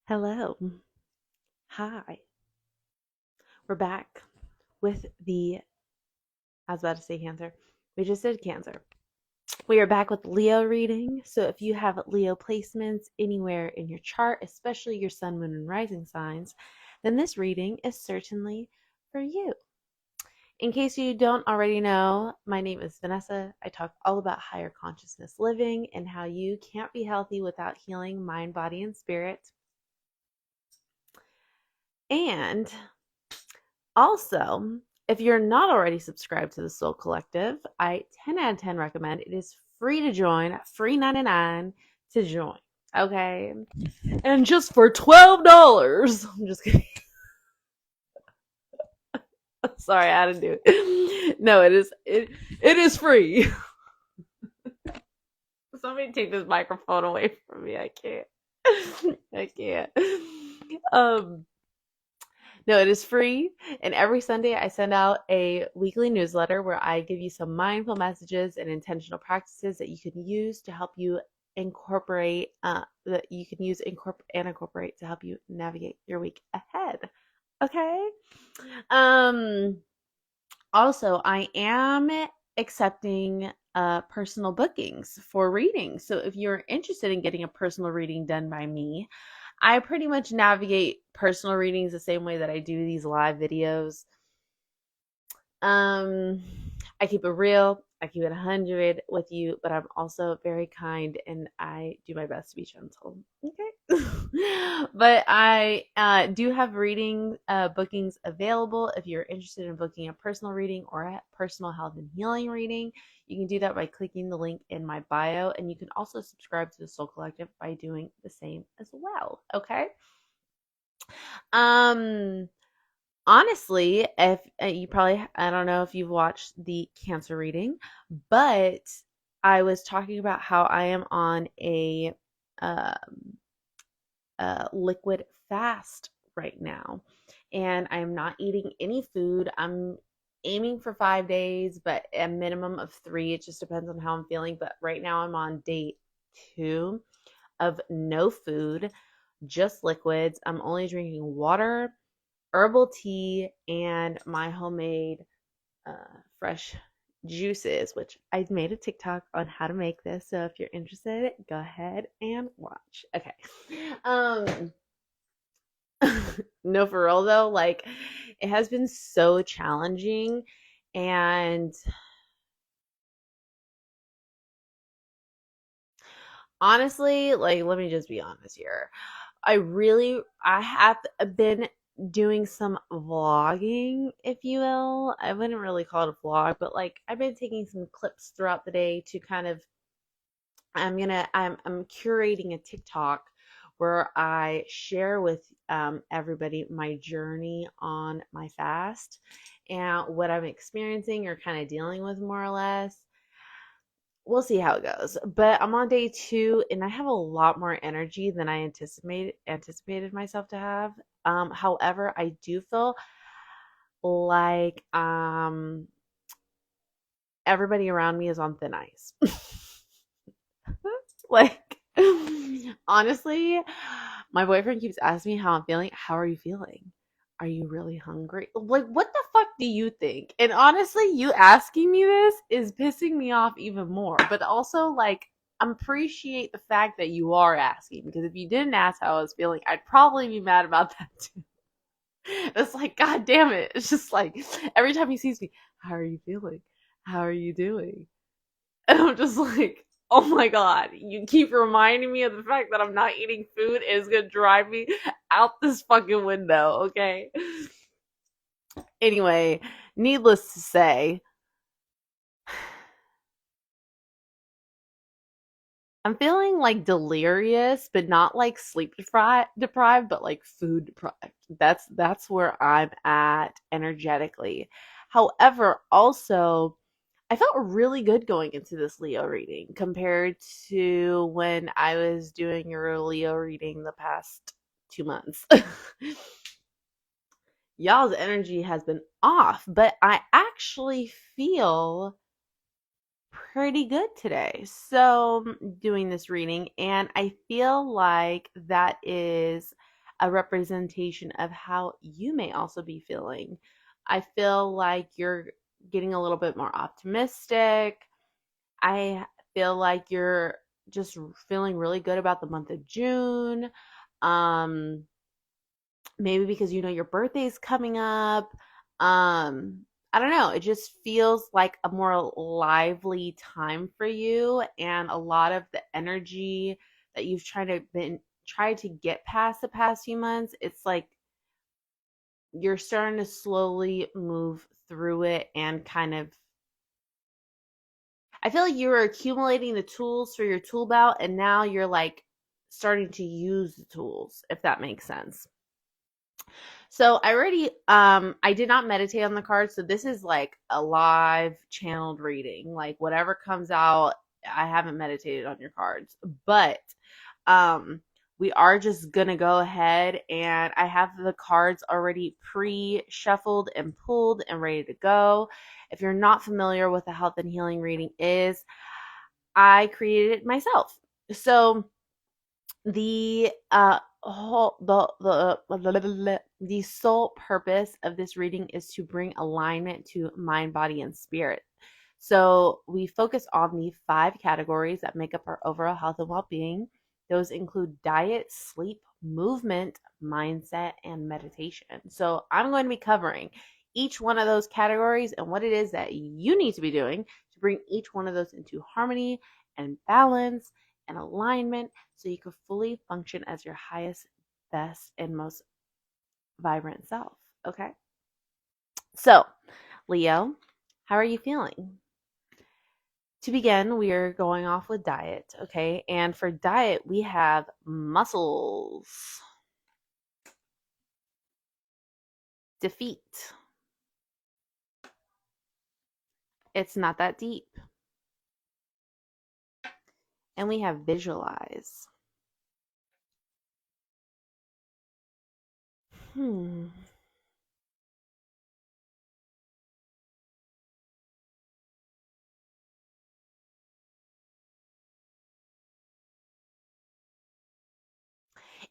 Hello. Hi. We're back with I was about to say Cancer. We just did Cancer. We are back with Leo reading. So if you have Leo placements anywhere in your chart, especially your sun, moon, and rising signs, then this reading is certainly for you. In case you don't already know, my name is Vanessa. I talk all about higher consciousness living and how you can't be healthy without healing mind, body, and spirit. And also, if you're not already subscribed to the Soul Collective, I 10 out of 10 recommend. It is free to join, free 99 to join. Okay. And just for $12. I'm just kidding. Sorry, I had to do it. No, it is free. Somebody take this microphone away from me. I can't. I can't. Um No, it is free. And every Sunday, I send out a weekly newsletter where I give you some mindful messages and intentional practices that you can use to help you incorporate, incorporate to help you navigate your week ahead. Okay. Um, Also, I am accepting personal bookings for readings. So if you're interested in getting a personal reading done by me, I pretty much navigate personal readings the same way that I do these live videos. Um, I keep it real. I keep it 100 with you, but I'm also very kind and I do my best to be gentle. Okay. But I do have reading bookings available. If you're interested in booking a personal reading or a personal health and healing reading, you can do that by clicking the link in my bio. And you can also subscribe to the Soul Collective by doing the same as well. Okay. Um, Honestly, if you probably, I don't know if you've watched the Cancer reading, but I was talking about how I am on um, a liquid fast right now, and I am not eating any food. I'm aiming for 5 days, but a minimum of three. It just depends on how I'm feeling. But right now, I'm on day 2 of no food, just liquids. I'm only drinking water, herbal tea, and my homemade fresh juices, which I made a TikTok on how to make this. So if you're interested, go ahead and watch. Okay. Um, no, for real though, like it has been so challenging. And honestly, like, let me just be honest here. I have been doing some vlogging, if you will. I wouldn't really call it a vlog, but like I've been taking some clips throughout the day to kind of I'm curating a TikTok where I share with everybody my journey on my fast and what I'm experiencing or kind of dealing with more or less. We'll see how it goes. But I'm on day 2 and I have a lot more energy than I anticipated myself to have. However, I do feel like everybody around me is on thin ice. Like, honestly, my boyfriend keeps asking me how I'm feeling. How are you feeling? Are you really hungry? Like, what the fuck do you think? And honestly, you asking me this is pissing me off even more. But also, like, appreciate the fact that you are asking, because if you didn't ask how I was feeling, I'd probably be mad about that too. It's like, God damn it. It's just like every time he sees me, how are you feeling? How are you doing? And I'm just like, oh my God, you keep reminding me of the fact that I'm not eating food is gonna drive me out this fucking window, okay? Anyway, needless to say, I'm feeling like delirious, but not like deprived, but like food deprived. That's where I'm at energetically. However, also I felt really good going into this Leo reading compared to when I was doing your Leo reading the past 2 months. Y'all's energy has been off, but I actually feel pretty good today. So, doing this reading, and I feel like that is a representation of how you may also be feeling. I feel like you're getting a little bit more optimistic. I feel like you're just feeling really good about the month of June. Um, Maybe because you know your birthday's coming up. I don't know. It just feels like a more lively time for you, and a lot of the energy that you've tried to get past the past few months, it's like you're starting to slowly move through it and kind of I feel like you were accumulating the tools for your tool belt and now you're like starting to use the tools, if that makes sense. So I did not meditate on the cards, so this is like a live channeled reading. Like whatever comes out, I haven't meditated on your cards. But um we are just gonna go ahead and I have the cards already pre-shuffled and pulled and ready to go. If you're not familiar with the health and healing reading is, I created it myself. So the sole purpose of this reading is to bring alignment to mind, body, and spirit. So we focus on the 5 categories that make up our overall health and well-being. Those include diet, sleep, movement, mindset, and meditation. So I'm going to be covering each one of those categories and what it is that you need to be doing to bring each one of those into harmony and balance and alignment so you can fully function as your highest, best, and most vibrant self. Okay? So, Leo, how are you feeling? To begin, we are going off with diet, okay? And for diet, we have muscles, defeat. It's not that deep. And we have visualize. Hmm.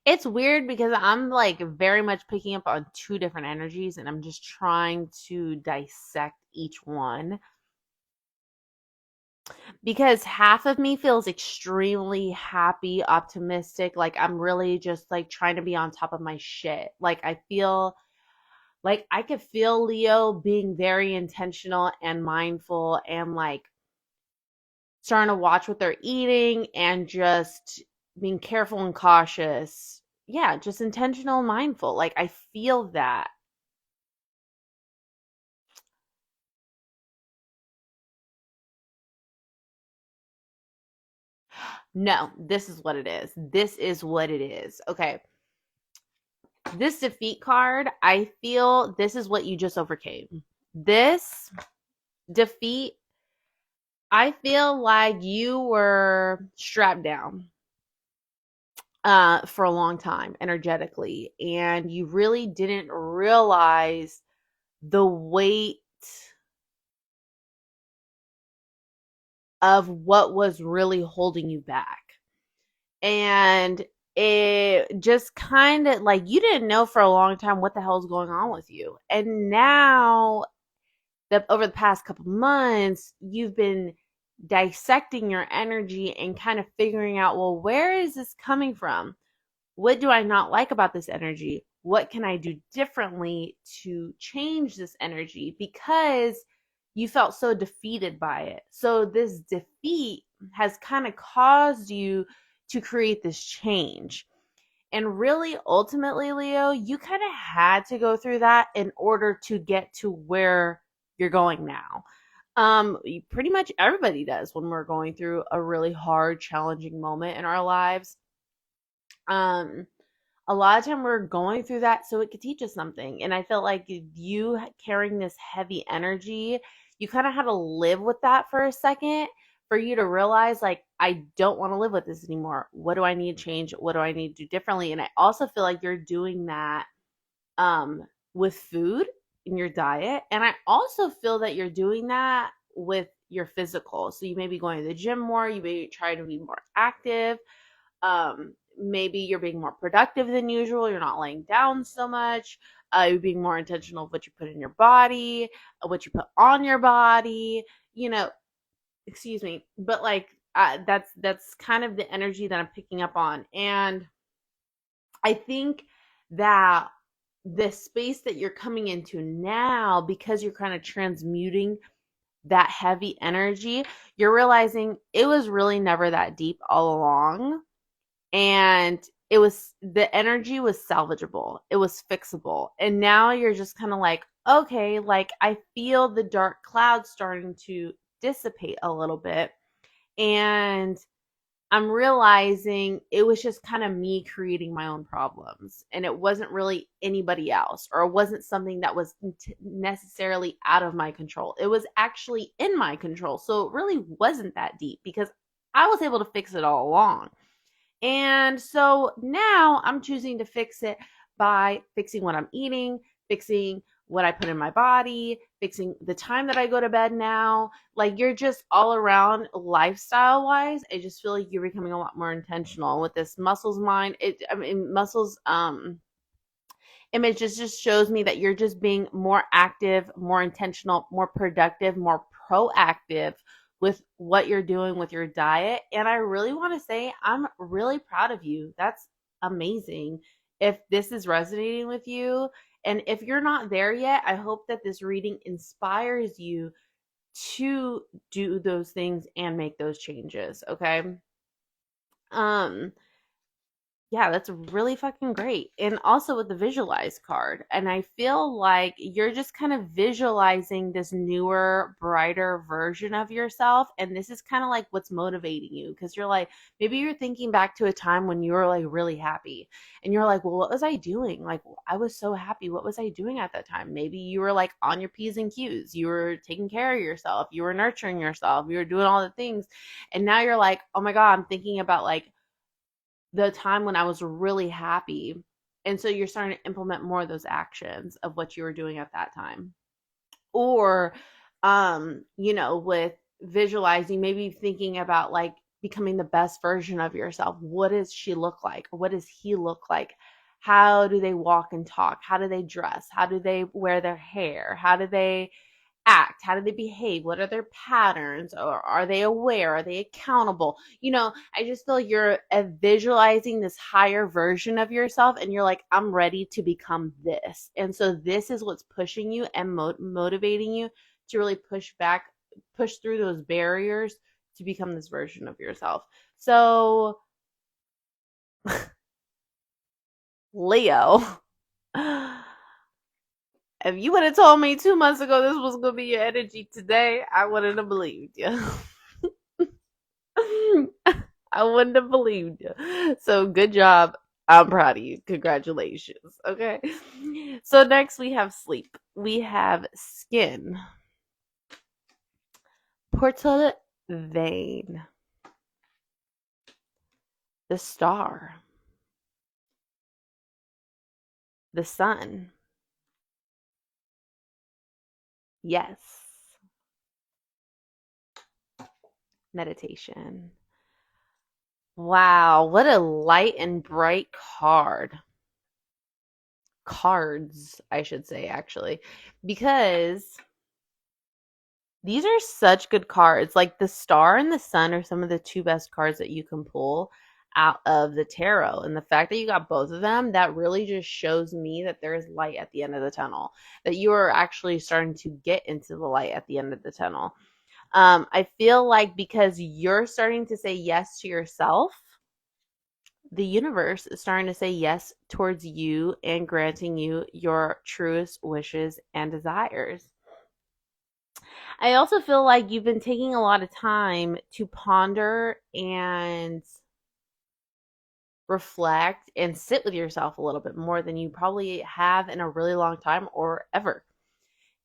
It's weird because I'm like very much picking up on 2 different energies and I'm just trying to dissect each one because half of me feels extremely happy, optimistic, like I'm really just like trying to be on top of my shit. Like I feel like I could feel Leo being very intentional and mindful and like starting to watch what they're eating and just being careful and cautious. Yeah, just intentional and mindful. Like I feel that. No, this is what it is. This is what it is. Okay. This defeat card, I feel this is what you just overcame. This defeat, I feel like you were strapped down for a long time energetically, and you really didn't realize the weight of what was really holding you back. And it just kind of like you didn't know for a long time what the hell's going on with you. And now that over the past couple months, you've been dissecting your energy and kind of figuring out, well, where is this coming from? What do I not like about this energy? What can I do differently to change this energy? Because you felt so defeated by it. So this defeat has kind of caused you to create this change. And really, ultimately, Leo, you kind of had to go through that in order to get to where you're going now. Pretty much everybody does when we're going through a really hard, challenging moment in our lives. Um, a lot of time we're going through that so it could teach us something. And I felt like you carrying this heavy energy, you kind of had to live with that for a second for you to realize, like, I don't want to live with this anymore. What do I need to change? What do I need to do differently? And I also feel like you're doing that with food in your diet. And I also feel that you're doing that with your physical. So you may be going to the gym more, you may try to be more active, maybe you're being more productive than usual. You're not laying down so much. You're being more intentional of what you put in your body, what you put on your body. You know, excuse me, but like that's kind of the energy that I'm picking up on, and I think that the space that you're coming into now, because you're kind of transmuting that heavy energy, you're realizing it was really never that deep all along. And the energy was salvageable, it was fixable. And now you're just kind of like, okay, like I feel the dark clouds starting to dissipate a little bit. And I'm realizing it was just kind of me creating my own problems, and it wasn't really anybody else, or it wasn't something that was necessarily out of my control. It was actually in my control. So it really wasn't that deep because I was able to fix it all along. And so now I'm choosing to fix it by fixing what I'm eating, fixing what I put in my body, fixing the time that I go to bed now. Like, you're just all around lifestyle wise, I just feel like you're becoming a lot more intentional with this muscles mind. Muscles image just shows me that you're just being more active, more intentional, more productive, more proactive with what you're doing with your diet. And I really want to say I'm really proud of you. That's amazing. If this is resonating with you, and if you're not there yet, I hope that this reading inspires you to do those things and make those changes, okay? Um yeah, that's really fucking great. And also with the visualize card. And I feel like you're just kind of visualizing this newer, brighter version of yourself. And this is kind of like what's motivating you, because you're like, maybe you're thinking back to a time when you were like really happy. And you're like, well, what was I doing? Like, I was so happy. What was I doing at that time? Maybe you were like on your P's and Q's. You were taking care of yourself. You were nurturing yourself. You were doing all the things. And now you're like, oh my God, I'm thinking about like the time when I was really happy. And so you're starting to implement more of those actions of what you were doing at that time. Or, with visualizing, maybe thinking about like becoming the best version of yourself. What does she look like? Or what does he look like? How do they walk and talk? How do they dress? How do they wear their hair? How do they act? How do they behave? What are their patterns? Or are they aware? Are they accountable? I just feel like you're visualizing this higher version of yourself, and you're like, I'm ready to become this. And so this is what's pushing you and motivating you to really push through those barriers to become this version of yourself. So, Leo, if you would have told me 2 months ago this was going to be your energy today, I wouldn't have believed you. I wouldn't have believed you. So good job. I'm proud of you. Congratulations. Okay. So next we have sleep. We have skin. Portal vein. The star. The sun. Yes. Meditation. Wow, what a light and bright card. Cards, I should say, actually, because these are such good cards. Like the star and the sun are some of the two best cards that you can pull out of the tarot. And the fact that you got both of them, that really just shows me that there is light at the end of the tunnel, that you are actually starting to get into the light at the end of the tunnel. I feel like because you're starting to say yes to yourself, the universe is starting to say yes towards you and granting you your truest wishes and desires. I also feel like you've been taking a lot of time to ponder and reflect and sit with yourself a little bit more than you probably have in a really long time or ever.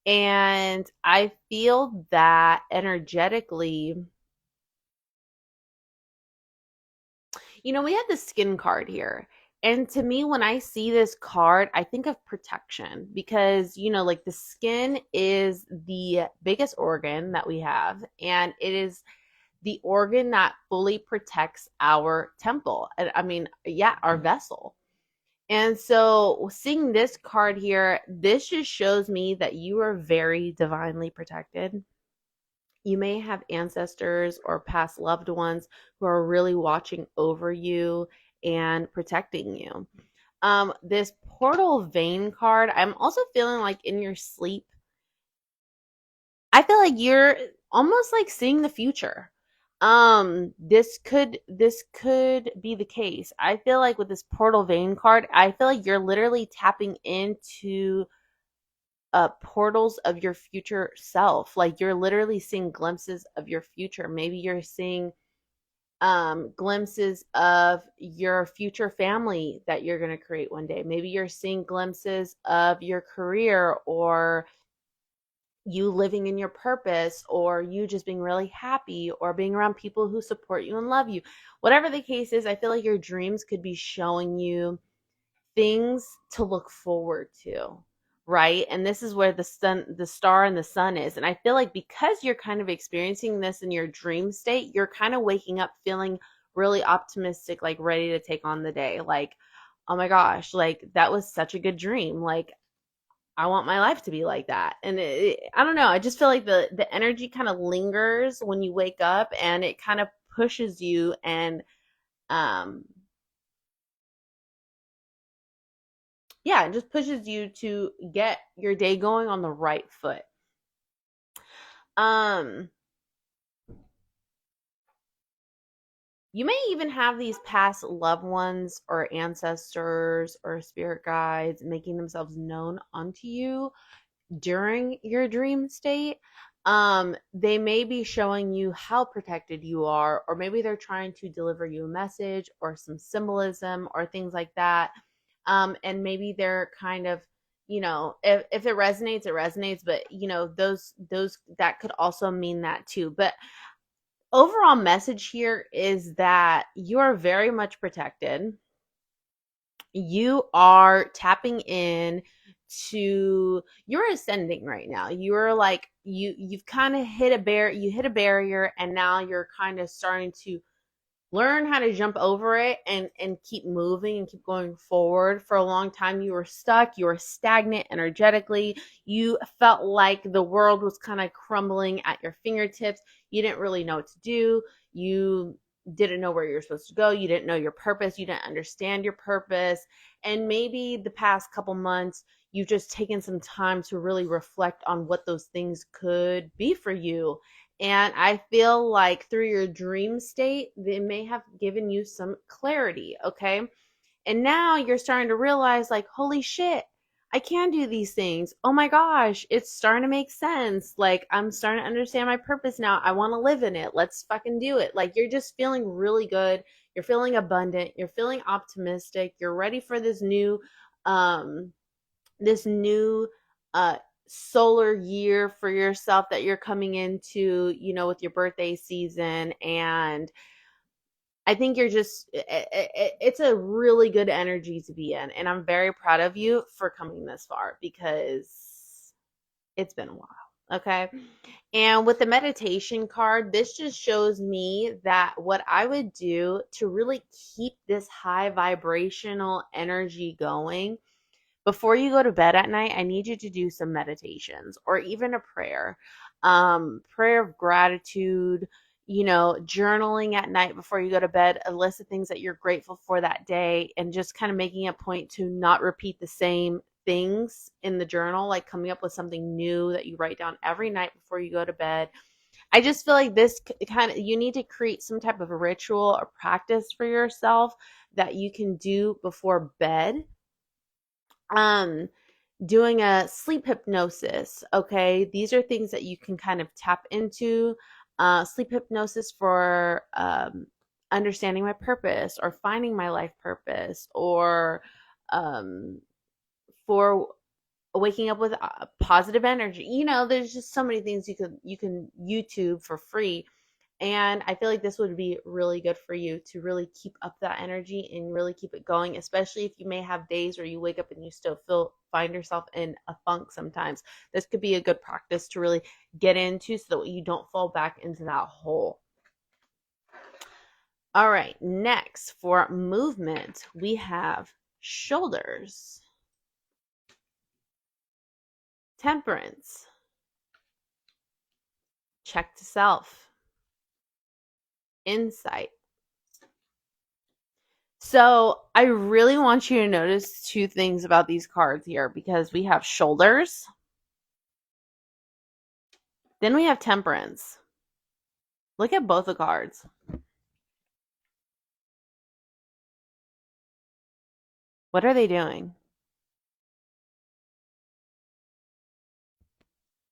And I feel that energetically, we have the skin card here. And to me, when I see this card, I think of protection because, like the skin is the biggest organ that we have. And it is the organ that fully protects our temple. I mean, yeah, our vessel. And so seeing this card here, this just shows me that you are very divinely protected. You may have ancestors or past loved ones who are really watching over you and protecting you. This portal vein card, I'm also feeling like in your sleep, I feel like you're almost like seeing the future. This could be the case. I feel like with this portal vein card, I feel like you're literally tapping into portals of your future self. Like you're literally seeing glimpses of your future. Maybe you're seeing glimpses of your future family that you're going to create one day. Maybe you're seeing glimpses of your career, or you living in your purpose, or you just being really happy, or being around people who support you and love you. Whatever the case is, I feel like your dreams could be showing you things to look forward to, right? And this is where the star and the sun is. And I feel like because you're kind of experiencing this in your dream state, you're kind of waking up feeling really optimistic, like ready to take on the day. Like, oh my gosh, like that was such a good dream. Like I want my life to be like that. And I don't know, I just feel like the energy kind of lingers when you wake up, and it kind of pushes you, and um yeah, it just pushes you to get your day going on the right foot. Um, you may even have these past loved ones or ancestors or spirit guides making themselves known unto you during your dream state. They may be showing you how protected you are, or maybe they're trying to deliver you a message or some symbolism or things like that. And maybe they're kind of, if it resonates, it resonates, but those that could also mean that too. But overall message here is that you are very much protected. You are tapping in to, you're ascending right now. You're like you've kind of hit a barrier, and now you're kind of starting to learn how to jump over it and keep moving and keep going forward. For a long time you were stuck, you were stagnant energetically. You felt like the world was kind of crumbling at your fingertips. You didn't really know what to do. You didn't know where you're supposed to go. You didn't know your purpose. You didn't understand your purpose. And maybe the past couple months you've just taken some time to really reflect on what those things could be for you. And I feel like through your dream state, they may have given you some clarity, okay? And now you're starting to realize, like, holy shit, I can do these things. Oh my gosh, it's starting to make sense. Like, I'm starting to understand my purpose now. I want to live in it. Let's fucking do it. Like, you're just feeling really good. You're feeling abundant. You're feeling optimistic. You're ready for um, this new uh solar year for yourself that you're coming into, with your birthday season. And I think you're just it's a really good energy to be in, and I'm very proud of you for coming this far, because it's been a while. Okay. And with the meditation card, this just shows me that what I would do to really keep this high vibrational energy going, before you go to bed at night, I need you to do some meditations or even a prayer, prayer of gratitude, journaling at night before you go to bed, a list of things that you're grateful for that day, and just kind of making a point to not repeat the same things in the journal, like coming up with something new that you write down every night before you go to bed. I just feel like this kind of, you need to create some type of a ritual or practice for yourself that you can do before bed. Um, Doing a sleep hypnosis. Okay, these are things that you can kind of tap into. Sleep hypnosis for understanding my purpose, or finding my life purpose, or um, for waking up with positive energy. There's just so many things you can YouTube for free. And I feel like this would be really good for you to really keep up that energy and really keep it going, especially if you may have days where you wake up and you still find yourself in a funk sometimes. This could be a good practice to really get into, so that you don't fall back into that hole. All right, next for movement, we have shoulders, temperance, check to self, insight. So I really want you to notice two things about these cards here because we have shoulders, then we have temperance. Look at both the cards. What are they doing?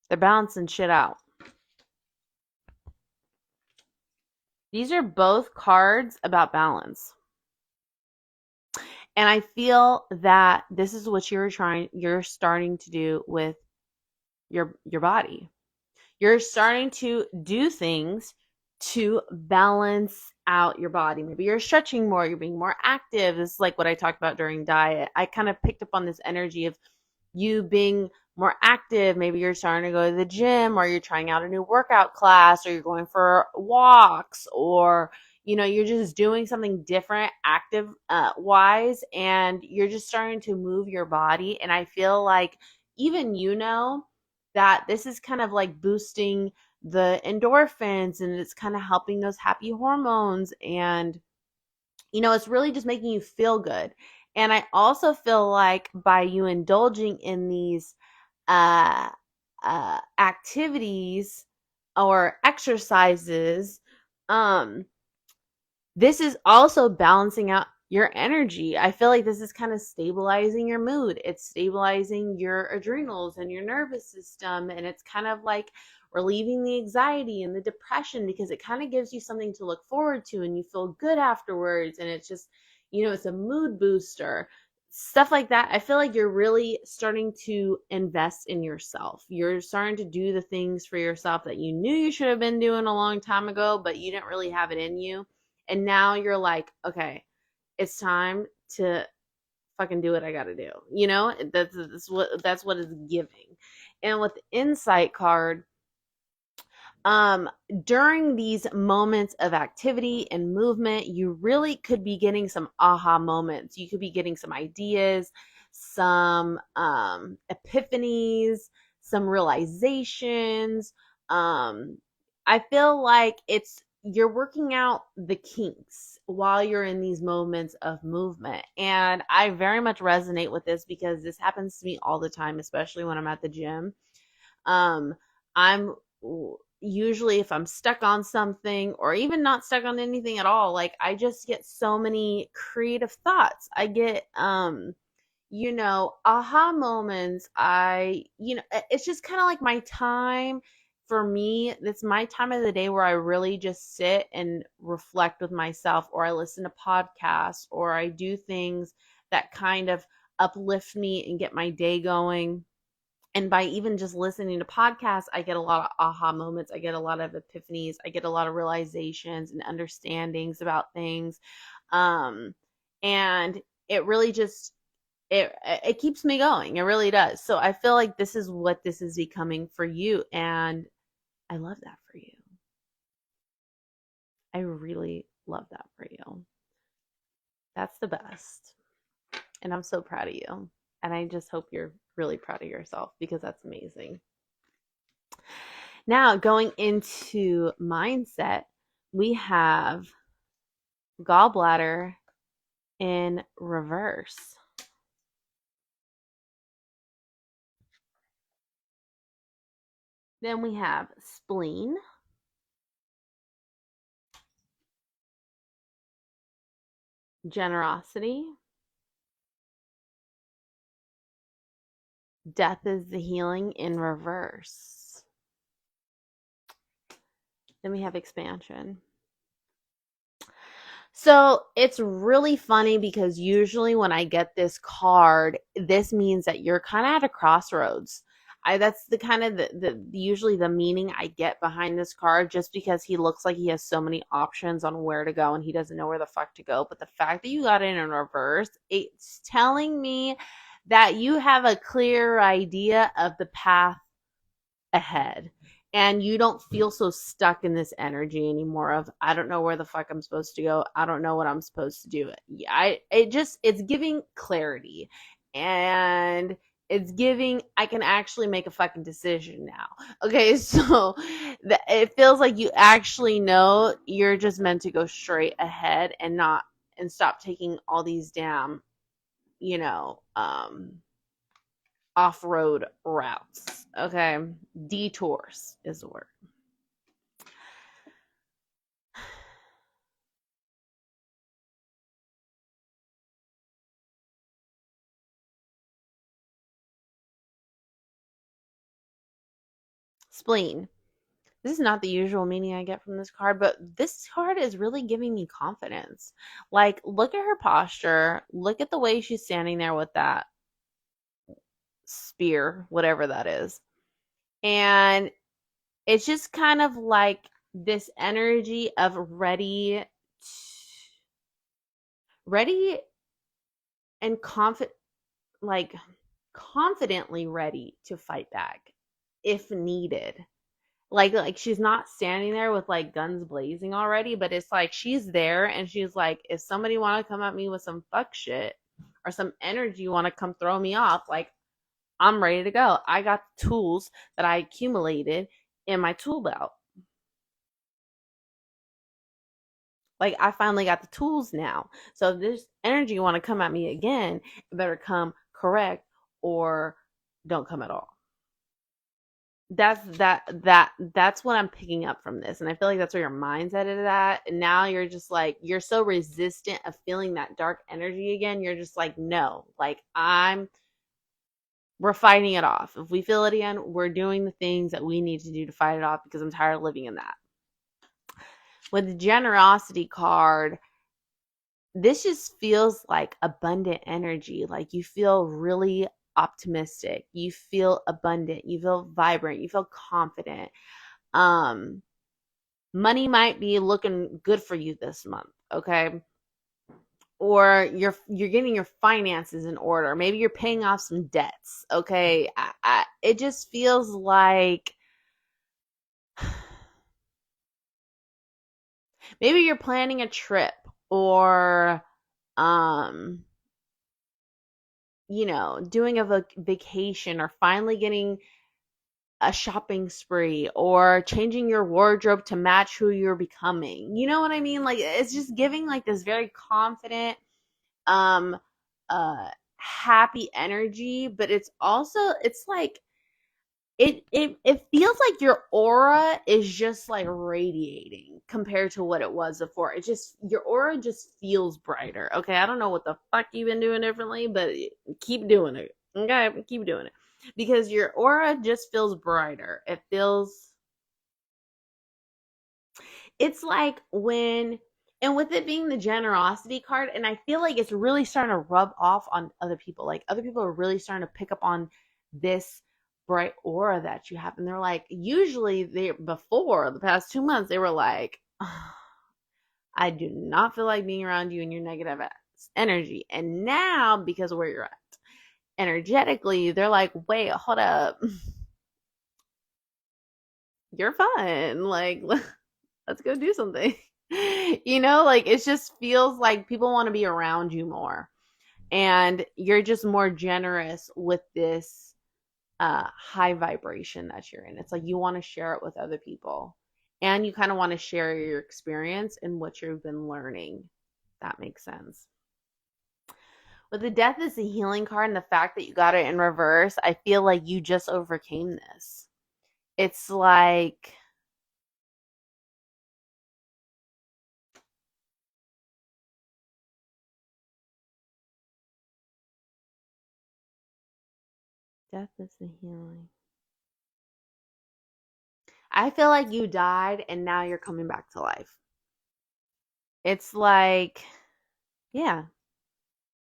They're balancing shit out. These are both cards about balance. And I feel that this is what you're starting to do with your body. You're starting to do things to balance out your body. Maybe you're stretching more, you're being more active. This is like what I talked about during diet. I kind of picked up on this energy of you being more active. Maybe you're starting to go to the gym, or you're trying out a new workout class, or you're going for walks, or you're just doing something different active wise, and you're just starting to move your body. And I feel like even that this is kind of like boosting the endorphins, and it's kind of helping those happy hormones, and it's really just making you feel good. And I also feel like by you indulging in these uh, activities or exercises, um, this is also balancing out your energy. I feel like this is kind of stabilizing your mood. It's stabilizing your adrenals and your nervous system. And it's kind of like relieving the anxiety and the depression, because it kind of gives you something to look forward to and you feel good afterwards. And it's just, it's a mood booster. Stuff like that. I feel like you're really starting to invest in yourself. You're starting to do the things for yourself that you knew you should have been doing a long time ago, but you didn't really have it in you. And now you're like, okay, it's time to fucking do what I got to do. That's what is giving. And with the insight card, during these moments of activity and movement, you really could be getting some aha moments. You could be getting some ideas, some epiphanies, some realizations. I feel like you're working out the kinks while you're in these moments of movement. And I very much resonate with this because this happens to me all the time, especially when I'm at the gym. I'm usually, if I'm stuck on something or even not stuck on anything at all, like I just get so many creative thoughts. I get aha moments. It's just kind of like my time. For me, it's my time of the day where I really just sit and reflect with myself, or I listen to podcasts, or I do things that kind of uplift me and get my day going. And by even just listening to podcasts, I get a lot of aha moments. I get a lot of epiphanies. I get a lot of realizations and understandings about things. Um, and it really just it keeps me going. It really does. So I feel like this is what this is becoming for you, and I love that for you. I really love that for you. That's the best. And I'm so proud of you. And I just hope you're really proud of yourself, because that's amazing. Now, going into mindset, we have gallbladder in reverse. Then we have spleen, generosity, death is the healing in reverse. Then we have expansion. So it's really funny because usually when I get this card, this means that you're kind of at a crossroads. That's the kind of the usually the meaning I get behind this card, just because he looks like he has so many options on where to go and he doesn't know where the fuck to go. But the fact that you got it in reverse, it's telling me that you have a clear idea of the path ahead. and you don't feel so stuck in this energy anymore of I don't know where the fuck I'm supposed to go. I don't know what I'm supposed to do. It's giving clarity, and it's giving I can actually make a fucking decision now. Okay, so it feels like you actually know you're just meant to go straight ahead and not and stop taking all these damn, you know, off-road routes. Okay, detours is the word. Spleen. This is not the usual meaning I get from this card, but this card is really giving me confidence. Like, look at her posture. Look at the way she's standing there with that spear, whatever that is. And it's just kind of like this energy of ready and confident, like confidently ready to fight back if needed. Like she's not standing there with like guns blazing already, but it's like she's there and she's like, if somebody want to come at me with some fuck shit or some energy want to come throw me off, like I'm ready to go. I got the tools that I accumulated in my tool belt. Like I finally got the tools now. So if this energy want to come at me again, it better come correct or don't come at all. That's what I'm picking up from this, and I feel like that's where your mindset is at. And now you're just like you're so resistant of feeling that dark energy again. You're just like no, like we're fighting it off. If we feel it again, we're doing the things that we need to do to fight it off because I'm tired of living in that. With the generosity card, this just feels like abundant energy. Like you feel really optimistic, you feel abundant, you feel vibrant, you feel confident. um Money might be looking good for you this month, okay? Or you're getting your finances in order. Maybe you're paying off some debts, okay? It just feels like maybe you're planning a trip or um doing a vacation or finally getting a shopping spree or changing your wardrobe to match who you're becoming. You know what I mean? Like it's just giving like this very confident um happy energy, but it's like it feels like your aura is just like radiating compared to what it was before. It just your aura just feels brighter. Okay, I don't know what the fuck you've been doing differently, but keep doing it. Okay, keep doing it because your aura just feels brighter. It's like when and with it being the generosity card, and I feel like it's really starting to rub off on other people. Like other people are really starting to pick up on this bright aura that you have. And they're like, usually they before the past 2 months, they were like, "Oh, I do not feel like being around you and your negative energy. And now, because of where you're at energetically, they're like, wait, hold up. You're fun. Like, let's go do something. Like it just feels like people want to be around you more. And you're just more generous with this high vibration that you're in. It's like you want to share it with other people. And you kind of want to share your experience and what you've been learning. That makes sense. With the death is the healing card and the fact that you got it in reverse, I feel like you just overcame this. It's like death is the healing. I feel like you died and now you're coming back to life. It's like, yeah,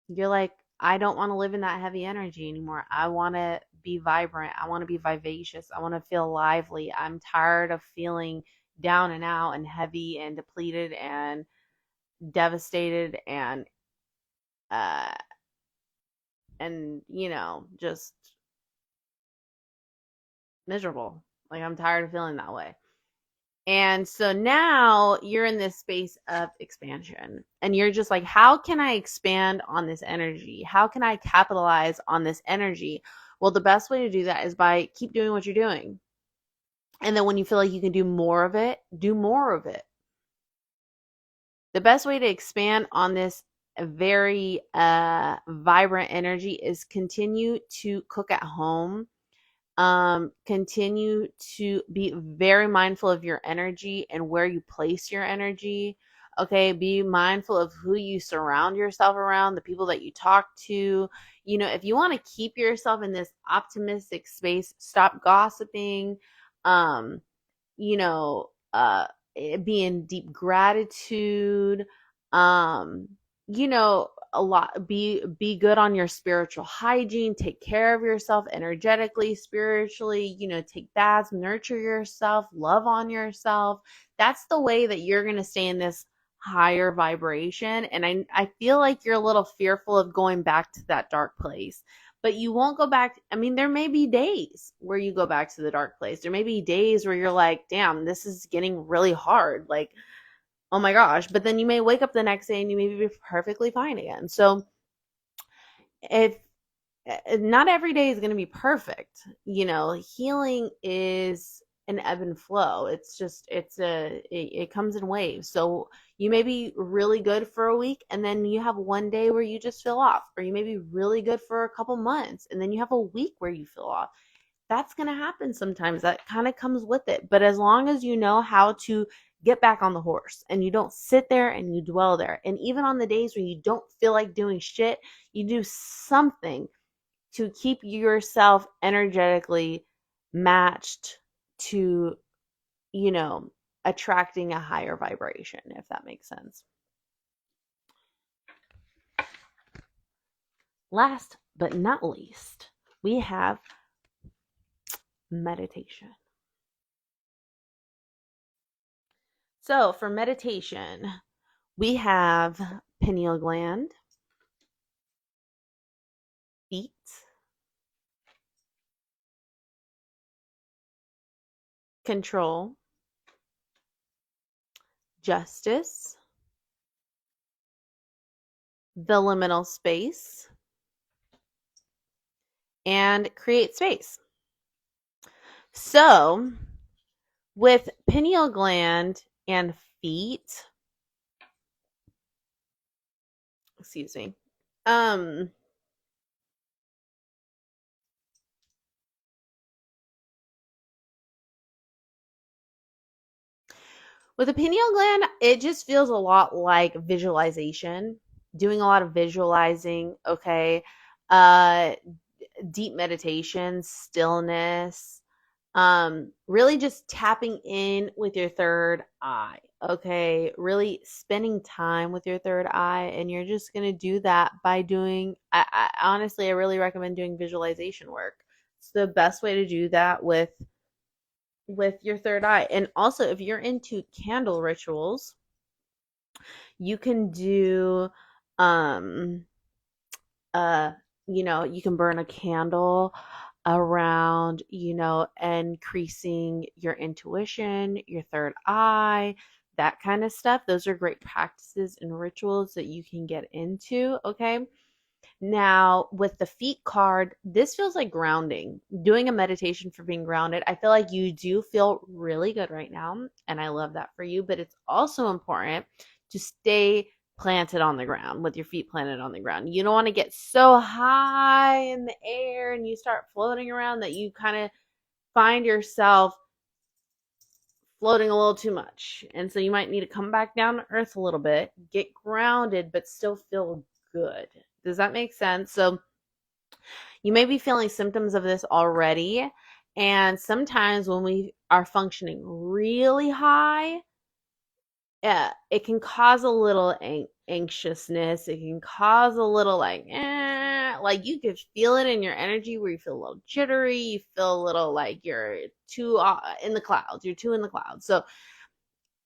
you're like, I don't want to live in that heavy energy anymore. I want to be vibrant. I want to be vivacious. I want to feel lively. I'm tired of feeling down and out and heavy and depleted and devastated uh and just miserable. Like, I'm tired of feeling that way. And so now you're in this space of expansion and you're just like, how can I expand on this energy? How can I capitalize on this energy? Well, the best way to do that is by keep doing what you're doing. And then when you feel like you can do more of it, do more of it. The best way to expand on this very vibrant energy is continue to cook at home. Continue to be very mindful of your energy and where you place your energy. Okay, be mindful of who you surround yourself around, the people that you talk to. You know, if you want to keep yourself in this optimistic space, stop gossiping. Um, you know, be in deep gratitude. Um, you know, a lot be good on your spiritual hygiene, take care of yourself energetically, spiritually, you know, take baths, nurture yourself, love on yourself. That's the way that you're going to stay in this higher vibration. And I feel like you're a little fearful of going back to that dark place, but you won't go back. I mean, there may be days where you go back to the dark place. There may be days where you're like, damn, this is getting really hard. Like, oh my gosh. But then you may wake up the next day and you may be perfectly fine again. So if not every day is going to be perfect, you know, healing is an ebb and flow. It's just, it comes in waves. So you may be really good for a week and then you have one day where you just feel off, or you may be really good for a couple months and then you have a week where you feel off. That's going to happen sometimes. That kind of comes with it. But as long as you know how to get back on the horse and you don't sit there and you dwell there, and even on the days when you don't feel like doing shit, you do something to keep yourself energetically matched to, you know, attracting a higher vibration, if that makes sense. Last but not least, we have meditation. So for meditation, we have pineal gland, feet, control, justice, the liminal space, and create space. So with pineal gland and feet, excuse me, with the pineal gland, it just feels a lot like visualization, doing a lot of visualizing, okay? Uh, deep meditation, stillness, really just tapping in with your third eye, okay? Really spending time with your third eye, and you're just gonna do that by doing, I honestly, I really recommend doing visualization work. It's the best way to do that with your third eye. And also, if you're into candle rituals, you can do um uh you know, you can burn a candle around, you know, increasing your intuition, your third eye, that kind of stuff. Those are great practices and rituals that you can get into, okay? Now, with the feet card, this feels like grounding. Doing a meditation for being grounded. I feel like you do feel really good right now, and I love that for you, but it's also important to stay planted on the ground with your feet planted on the ground. You don't want to get so high in the air and you start floating around that you kind of find yourself floating a little too much. And so you might need to come back down to earth a little bit, get grounded, but still feel good. Does that make sense? So you may be feeling symptoms of this already. And sometimes when we are functioning really high, it can cause a little anxiousness. It can cause a little like you could feel it in your energy where you feel a little jittery. You feel a little like you're too in the clouds. You're too in the clouds. So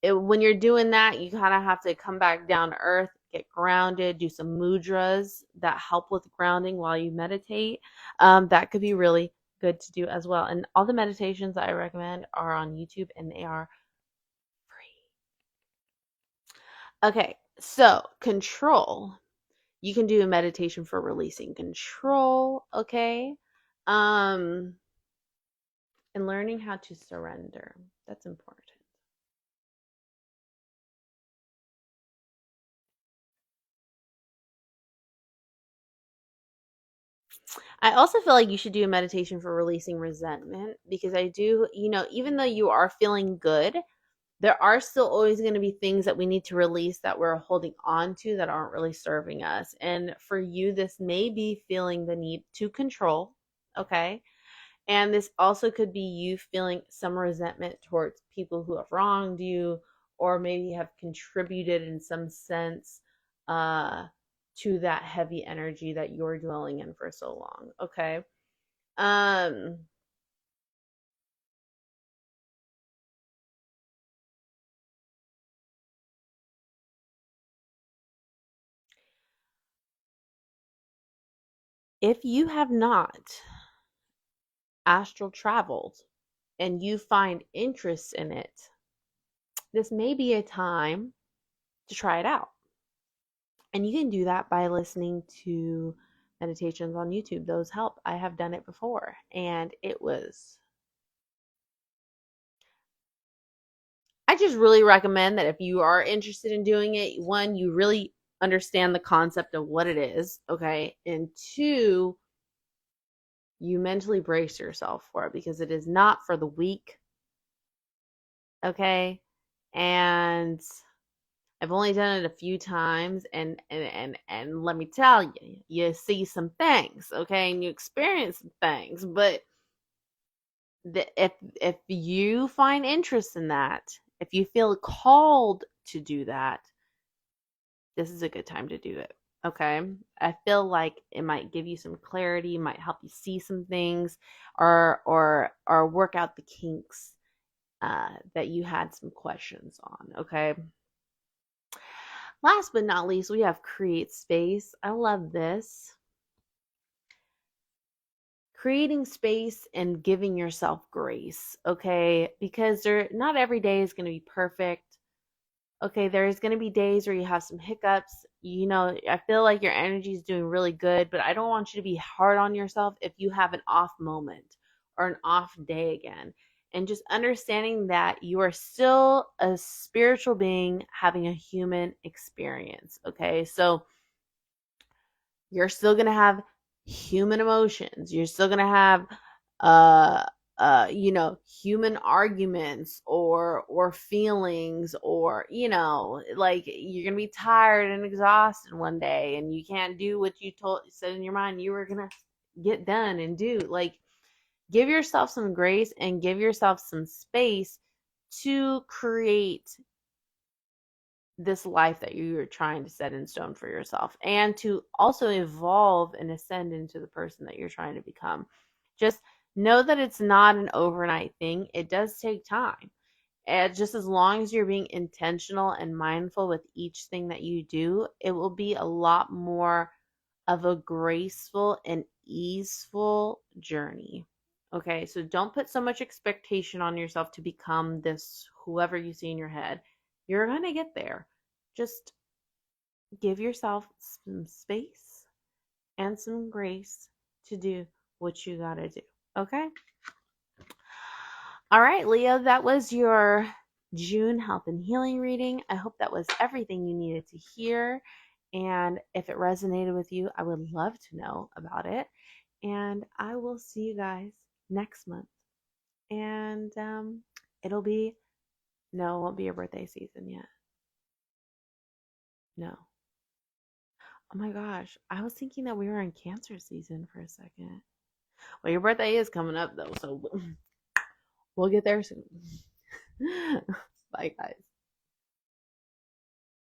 when you're doing that, you kind of have to come back down to earth, get grounded, do some mudras that help with grounding while you meditate. That could be really good to do as well. And all the meditations that I recommend are on YouTube and they are free. Okay, so control. You can do a meditation for releasing control, okay? Um, and learning how to surrender. That's important. I also feel like you should do a meditation for releasing resentment because I do, even though you are feeling good, there are still always going to be things that we need to release that we're holding on to that aren't really serving us. And for you, this may be feeling the need to control, okay? And this also could be you feeling some resentment towards people who have wronged you or maybe have contributed in some sense uh, to that heavy energy that you're dwelling in for so long, okay? Um, if you have not astral traveled and you find interest in it, this may be a time to try it out. And you can do that by listening to meditations on YouTube. Those help. I have done it before and it was. I just really recommend that if you are interested in doing it, one, you really understand the concept of what it is, okay? And two, you mentally brace yourself for it because it is not for the weak, okay? And I've only done it a few times and let me tell you, you see some things, okay? And you experience some things, but if you find interest in that, if you feel called to do that, this is a good time to do it. Okay. I feel like it might give you some clarity, might help you see some things or work out the kinks that you had some questions on. Okay. Last but not least, we have create space. I love this. Creating space and giving yourself grace, okay? Because not every day is going to be perfect. Okay, there's going to be days where you have some hiccups. I feel like your energy is doing really good, but I don't want you to be hard on yourself if you have an off moment or an off day again. And just understanding that you are still a spiritual being having a human experience. Okay, so you're still going to have human emotions. You're still going to have uh human arguments or feelings or like you're going to be tired and exhausted one day and you can't do what you said in your mind you were going to get done and do. Like, give yourself some grace and give yourself some space to create this life that you're trying to set in stone for yourself and to also evolve and ascend into the person that you're trying to become. Just know that it's not an overnight thing. It does take time. And just as long as you're being intentional and mindful with each thing that you do, it will be a lot more of a graceful and easeful journey. Okay, so don't put so much expectation on yourself to become this whoever you see in your head. You're going to get there. Just give yourself some space and some grace to do what you got to do. Okay? All right, Leo, that was your June health and healing reading. I hope that was everything you needed to hear. And if it resonated with you, I would love to know about it. And I will see you guys next month. And it'll be, no, it won't be your birthday season yet. No. Oh my gosh. I was thinking that we were in Cancer season for a second. Well, your birthday is coming up though, so we'll get there soon. Bye, guys.